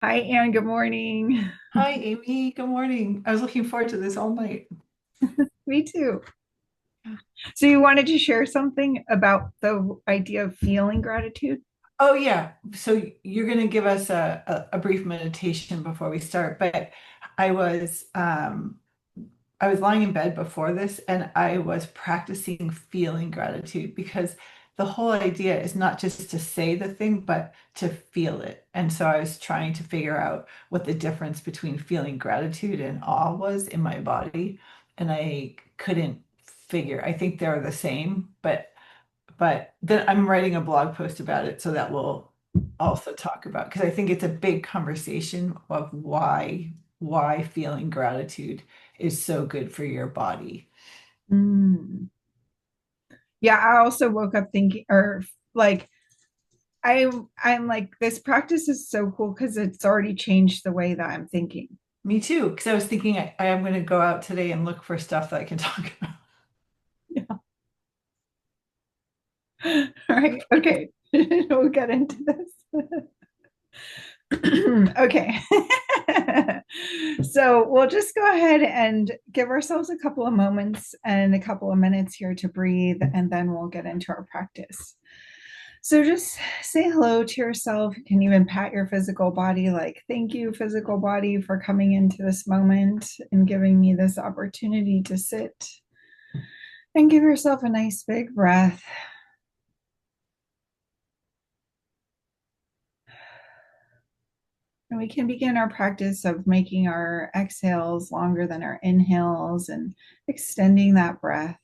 Hi, Anne. Good morning. Hi, Amy. Good morning. I was looking forward to this all night. Me too. So, you wanted to share something about the idea of feeling gratitude? Oh, yeah. So you're going to give us a brief meditation before we start, but I was I was lying in bed before this and I was practicing feeling gratitude because the whole idea is not just to say the thing, but to feel it. And so I was trying to figure out what the difference between feeling gratitude and awe was in my body. And I couldn't figure. I think they're the same, but then I'm writing a blog post about it, so that we'll also talk about because I think it's a big conversation of why feeling gratitude is so good for your body. Mm. Yeah, I also woke up thinking, or like, I'm like, this practice is so cool because it's already changed the way that I'm thinking. Me too, because I was thinking I am going to go out today and look for stuff that I can talk about. Yeah. All right. Okay. We'll get into this. Okay. So we'll just go ahead and give ourselves a couple of moments and a couple of minutes here to breathe, and then we'll get into our practice. So just say hello to yourself. You can even pat your physical body, like, thank you, physical body, for coming into this moment and giving me this opportunity to sit. And give yourself a nice big breath. And we can begin our practice of making our exhales longer than our inhales and extending that breath.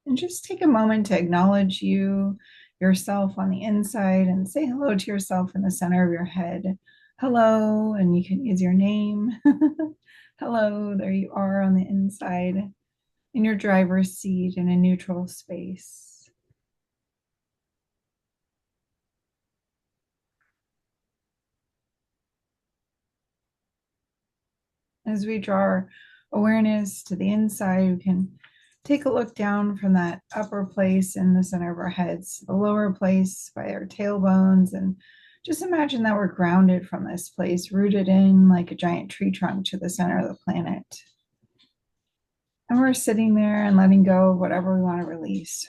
And just take a moment to acknowledge yourself on the inside, and say hello to yourself in the center of your head. Hello, and you can use your name. Hello, there you are on the inside in your driver's seat in a neutral space. As we draw our awareness to the inside, we can take a look down from that upper place in the center of our heads, the lower place by our tailbones, and just imagine that we're grounded from this place, rooted in like a giant tree trunk to the center of the planet. And we're sitting there and letting go of whatever we want to release.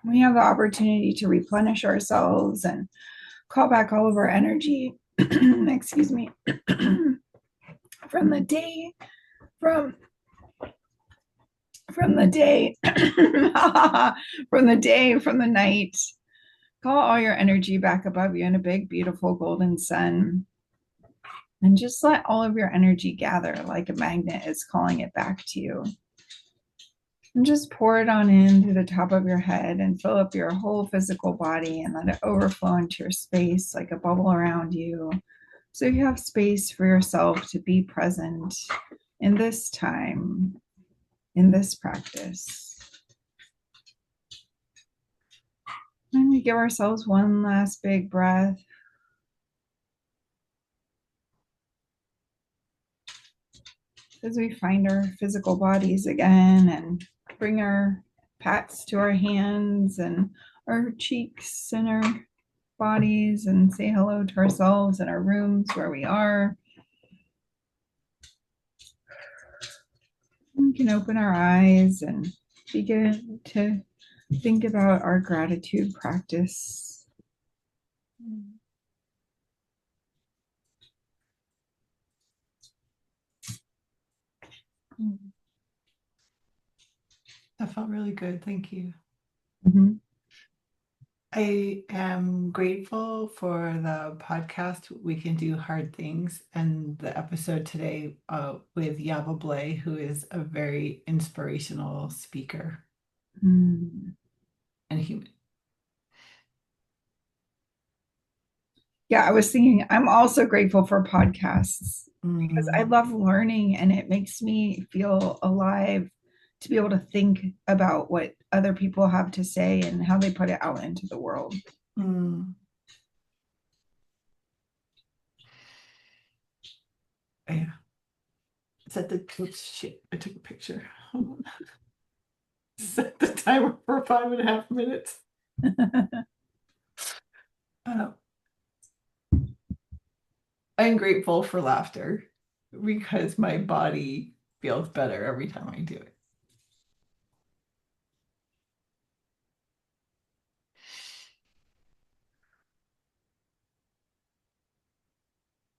We have the opportunity to replenish ourselves and call back all of our energy, excuse me, from the day, from the day, from the night. Call all your energy back above you in a big, beautiful golden sun. And just let all of your energy gather like a magnet is calling it back to you. And just pour it on in through the top of your head and fill up your whole physical body and let it overflow into your space like a bubble around you. So you have space for yourself to be present in this time, in this practice. And we give ourselves one last big breath as we find our physical bodies again and bring our pats to our hands and our cheeks and our bodies and say hello to ourselves in our rooms where we are. We can open our eyes and begin to think about our gratitude practice. That felt really good. Thank you. Mhm. I am grateful for the podcast We Can Do Hard Things and the episode today with Yaba Blay, who is a very inspirational speaker Mm. and human. Yeah, I was thinking, I'm also grateful for podcasts because I Mm, love learning and it makes me feel alive to be able to think about what other people have to say and how they put it out into the world. mm. Yeah. Set the oops shit. I took a picture. Hold on. Set the timer for 5.5 minutes. Uh, I'm grateful for laughter because my body feels better every time I do it.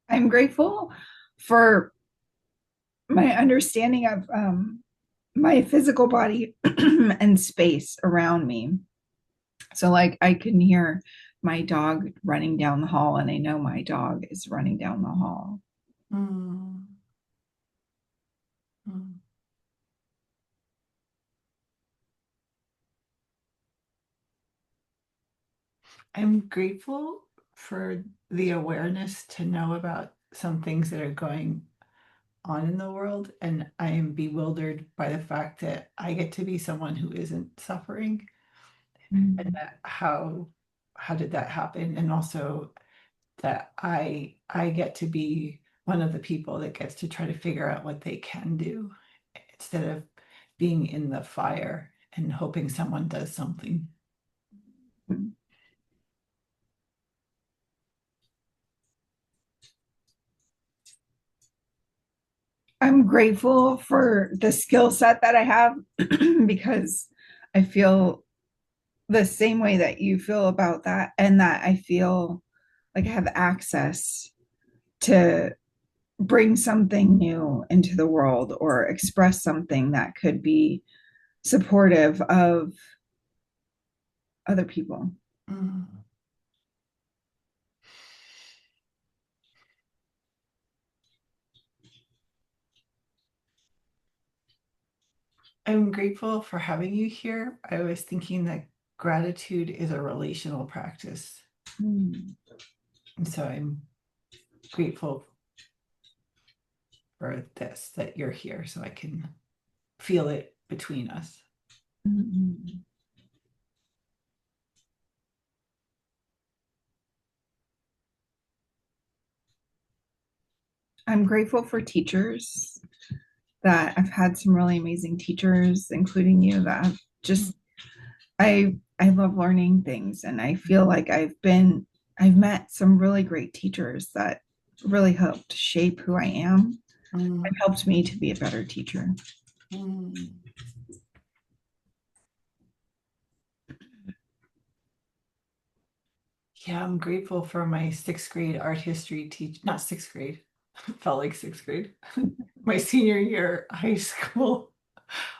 I'm grateful for my understanding of my physical body and space around me. So, like, I can hear my dog running down the hall, and I know my dog is running down the hall. Mm, mm. I'm grateful for the awareness to know about some things that are going on in the world, and I am bewildered by the fact that I get to be someone who isn't suffering, and that how did that happen? And also that I get to be one of the people that gets to try to figure out what they can do instead of being in the fire and hoping someone does something. I'm grateful for the skill set that I have because I feel the same way that you feel about that, and that I feel like I have access to bring something new into the world or express something that could be supportive of other people. Mm. I'm grateful for having you here. I was thinking that gratitude is a relational practice. Mm. And so I'm grateful for this, that you're here so I can feel it between us. Mm. I'm grateful for teachers, that I've had some really amazing teachers, including you, that have just I love learning things, and I feel like I've met some really great teachers that really helped shape who I am. It Mm, helped me to be a better teacher. mm. Yeah, I'm grateful for my sixth grade art history teach, not sixth grade, felt like sixth grade. My senior year high school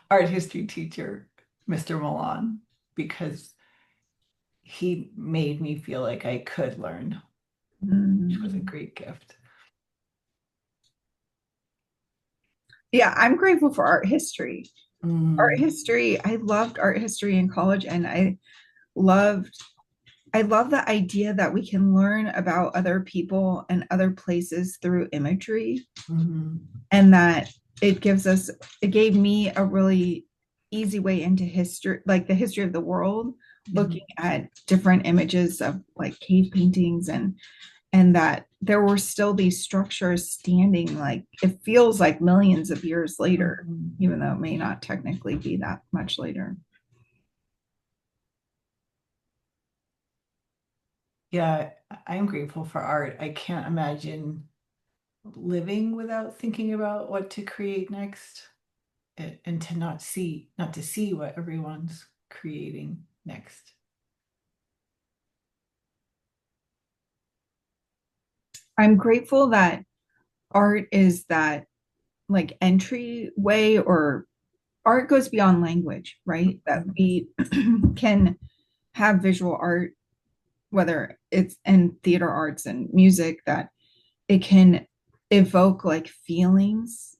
art history teacher, Mr. Milan, because he made me feel like I could learn, which was a Mm. great gift. Yeah, I'm grateful for art history. Art Mm, history, I loved art history in college, and loved I love the idea that we can learn about other people and other places through imagery, mhm, and that it gives us it gave me a really easy way into history, like the history of the world, mhm, looking at different images of like cave paintings, and that there were still these structures standing, like it feels like millions of years later, mhm. even though it may not technically be that much later. Yeah, I'm grateful for art. I can't imagine living without thinking about what to create next, and to not to see what everyone's creating next. I'm grateful that art is that like entryway, or art goes beyond language, right? That Mhm, we can have visual art, whether it's in theater arts and music, that it can evoke like feelings,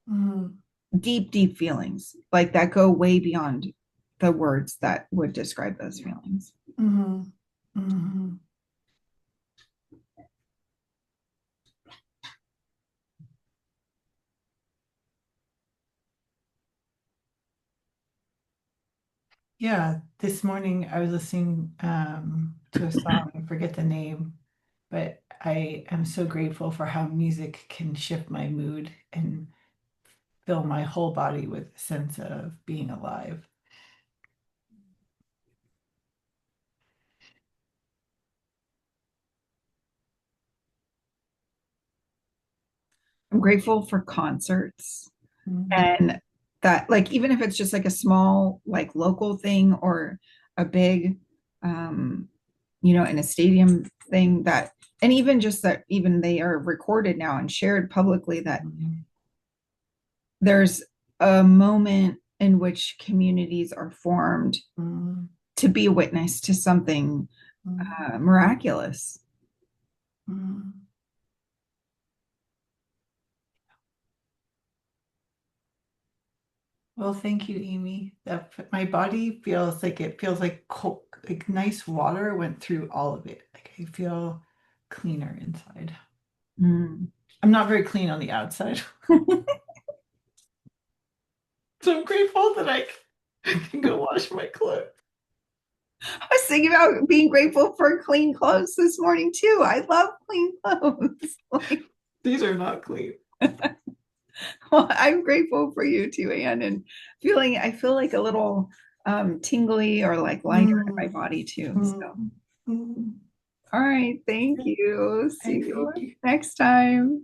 mhm, deep, deep feelings, like that go way beyond the words that would describe those feelings. mhm, mhm. Yeah, this morning I was listening to a song, I forget the name, but I am so grateful for how music can shift my mood and fill my whole body with a sense of being alive. I'm grateful for concerts Mm, and that, like, even if it's just like a small, like local thing or a big, um, in a stadium thing that, and even just that, even they are recorded now and shared publicly, that mm, there's a moment in which communities are formed mm, to be a witness to something mm, miraculous. mm. Well, thank you, Amy. My body feels like it feels like cold, like nice water went through all of it. Like I feel cleaner inside. Mm. I'm not very clean on the outside. So I'm grateful that I can go wash my clothes. I was thinking about being grateful for clean clothes this morning too. I love clean clothes. Like, These are not clean. well, I'm grateful for you too, Anne, and I feel like a little tingly or like lighter in my Mm, body too. So, mm, mm. all right, thank you. See And you thank you. next time.